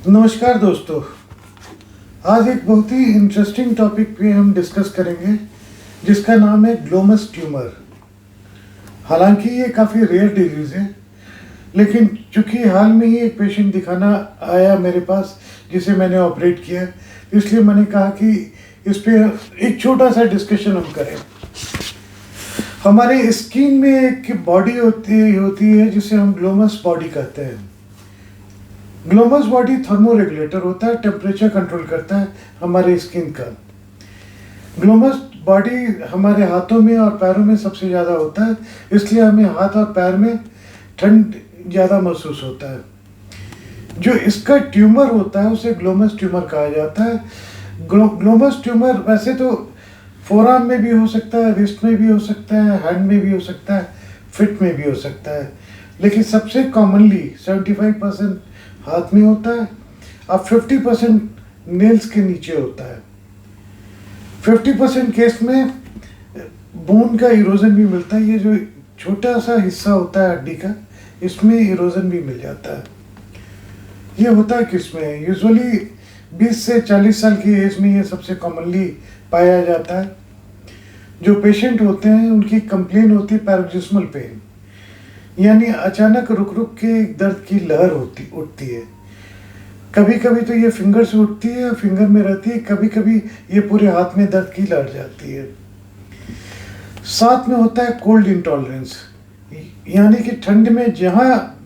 नमस्कार दोस्तों। आज एक बहुत ही इंटरेस्टिंग टॉपिक पे हम डिस्कस करेंगे जिसका नाम है ग्लोमस ट्यूमर। हालांकि ये काफ़ी रेयर डिजीज़ है, लेकिन चूंकि हाल में ही एक पेशेंट दिखाना आया मेरे पास जिसे मैंने ऑपरेट किया, इसलिए मैंने कहा कि इस पे एक छोटा सा डिस्कशन हम करें। हमारे स्किन में एक बॉडी होती है जिसे हम ग्लोमस बॉडी कहते हैं। ग्लोमस बॉडी थर्मो रेगुलेटर होता है, टेम्परेचर कंट्रोल करता है हमारे स्किन का। ग्लोमस बॉडी हमारे हाथों में और पैरों में सबसे ज़्यादा होता है, इसलिए हमें हाथ और पैर में ठंड ज़्यादा महसूस होता है। जो इसका ट्यूमर होता है उसे ग्लोमस ट्यूमर कहा जाता है। ग्लोमस ट्यूमर वैसे तो फोरआर्म में भी हो सकता है, रिस्ट में भी हो सकता है, हैंड में भी हो सकता है, फिट में भी हो सकता है, लेकिन सबसे कॉमनली 75% हाथ में होता है और 50% नेल्स के नीचे होता है। 50% केस में बोन का इरोजन भी मिलता है। ये जो छोटा सा हिस्सा होता है हड्डी का, इसमें इरोजन भी मिल जाता है। ये होता है किस में? यूजुअली 20 से 40 साल की एज में ये सबसे कॉमनली पाया जाता है। जो पेशेंट होते हैं उनकी कंप्लेन होती है पैरोक्सिस्मल पेन, यानी अचानक रुक रुक के एक दर्द की लहर उठती है। कभी कभी तो ये फिंगर से उठती है, फिंगर में रहती है, कभी कभी ये पूरे हाथ में दर्द की लहर जाती है। साथ में होता है कोल्ड इंटॉलरेंस, यानी कि ठंड में जहाँ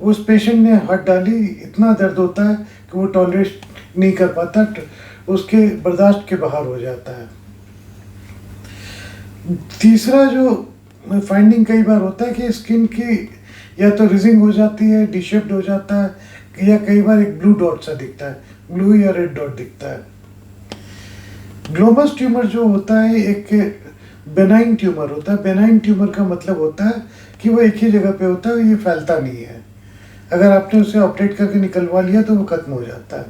उस पेशेंट ने हाथ डाली इतना दर्द होता है कि वो टॉलरेट नहीं कर पाता, उसके बर्दाश्त के बाहर हो जाता है। तीसरा जो फाइंडिंग कई बार होता है कि स्किन की या तो रिजिंग हो जाती है, डिशेप्ड हो जाता है, या कई बार एक ब्लू डॉट सा दिखता है, ब्लू या रेड डॉट दिखता है। ग्लोमस ट्यूमर जो होता है एक बेनाइन ट्यूमर होता है। बेनाइन ट्यूमर का मतलब होता है कि वो एक ही जगह पे होता है, ये फैलता नहीं है। अगर आपने उसे ऑपरेट करके निकलवा लिया तो वो खत्म हो जाता है।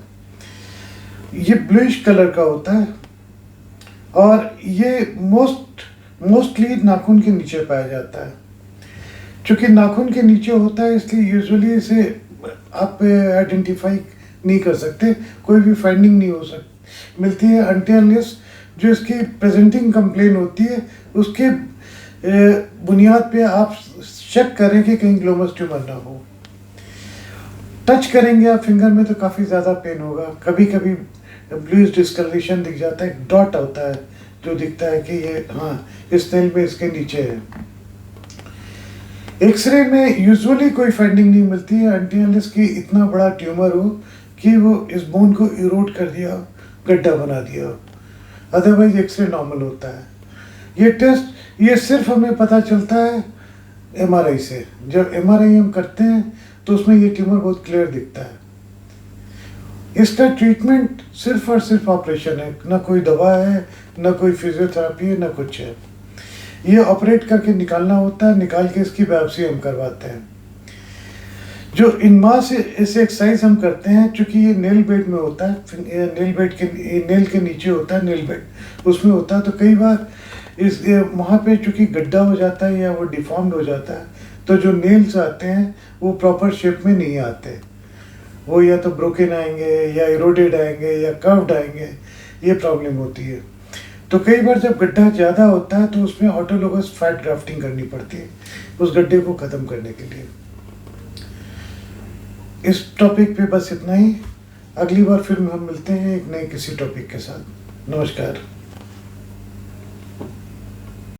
ये ब्लूइश कलर का होता है और ये मोस्टली नाखून के नीचे पाया जाता है। चूँकि नाखून के नीचे होता है इसलिए यूजुअली इसे आप आइडेंटिफाई नहीं कर सकते, कोई भी फाइंडिंग नहीं मिलती है अनटिल जो इसकी प्रेजेंटिंग कंप्लेन होती है उसके बुनियाद पे आप शक करें कि कहीं ग्लोमस ट्यूमर ना हो। टच करेंगे आप फिंगर में तो काफ़ी ज़्यादा पेन होगा। कभी कभी ब्लूइश डिस्कलरेशन दिख जाता है, एक डॉट होता है जो दिखता है कि ये इस नेल में इसके नीचे है। एक्सरे में यूजुअली कोई फाइंडिंग नहीं मिलती है अनटिल इसकी इतना बड़ा ट्यूमर हो कि वो इस बोन को इरोड कर दिया, गड्ढा बना दिया। अदरवाइज एक्सरे नॉर्मल होता है। ये सिर्फ हमें पता चलता है एमआरआई से। जब एमआरआई हम करते हैं तो उसमें ये ट्यूमर बहुत क्लियर दिखता है। इसका ट्रीटमेंट सिर्फ और सिर्फ ऑपरेशन है, ना कोई दवा है, ना कोई फिजियोथेरेपी है, ना कुछ है। ये ऑपरेट करके निकालना होता है, निकाल के इसकी बायोप्सी हम करवाते हैं। जो इन मास ऐसे एक्सरसाइज हम करते हैं, चूँकि ये नेल बेड में होता है, नेल के नीचे होता है नेल बेड, उसमें होता है, तो कई बार वहाँ पे चूँकि गड्ढा हो जाता है या वो डिफॉर्म्ड हो जाता है, तो जो नेल्स आते हैं वो प्रॉपर शेप में नहीं आते। वो या तो ब्रोकन आएंगे या इरोडेड आएंगे या कर्व्ड आएंगे, ये प्रॉब्लम होती है। तो कई बार जब गड्ढा ज़्यादा होता है तो उसमें ऑटोलोगस फैट ग्राफ्टिंग करनी पड़ती है उस गड्ढे को ख़त्म करने के लिए। इस टॉपिक पे बस इतना ही। अगली बार फिर हम मिलते हैं एक नए किसी टॉपिक के साथ। नमस्कार।